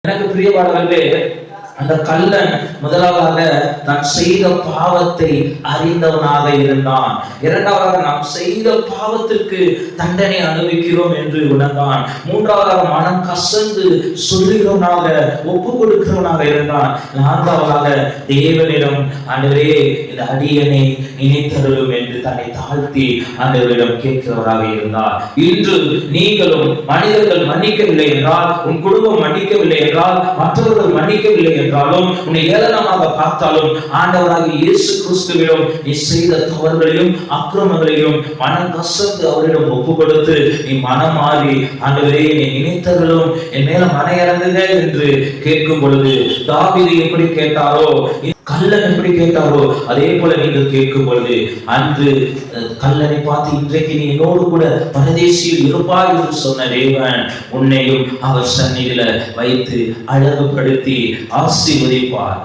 எனக்கு பிரியமானவர்களே, அந்த கள்ளன் முதலாவதாக நான் செய்த பாவத்தை அறிந்தவனாக இருந்தான். இரண்டாவதாக நாம் செய்த பாவத்திற்கு தண்டனை அனுபவிக்கிறோம் என்று உணர்ந்தான். மூன்றாவதாக மனம் கசந்து சொல்லுகிறவனாக ஒப்பு கொடுக்கிறவனாக இருந்தான். நான்காவதாக தேவனிடம் ஆண்டவரே இந்த அடியனை நினைத்தருளும் என்று தன்னை தாழ்த்தி ஆண்டவரிடம் கேட்கிறவராக இருந்தார். இன்று நீங்களும் மனிதர்கள் மன்னிக்கவில்லை என்றால், உன் குடும்பம் மன்னிக்கவில்லை என்றால், மற்றவர்கள் மன்னிக்கவில்லை என்றாலும், உன்னை ஏளனமாக பார்த்தாலும், ஆண்டவராகிய இயேசு கிறிஸ்துவிடம் நீ செய்த தவறுகளையும் அக்கிரமங்களையும் மனம் கசந்து அவரிடம் ஒப்பு கொடுத்து நீ மனம் மாறி ஆண்டவரே நீ நினைத்தர்களும் என் மேல மனையிறங்குக என்று கேட்கும் பொழுது, தாவீது எப்படி கேட்டாரோ, கள்ளன் எப்படி கேட்டாரோ அதே போல நீங்கள் கேட்கும் பொழுது, அன்று கள்ளனை பார்த்து இன்றைக்கு நீ என்னோடு கூட பரதேசியில் இருப்பாய் என்று சொன்ன தேவன் உன்னையும் அவர் சந்நிதியில வைத்து அழகுபடுத்தி ஆசீர்வதிப்பார்.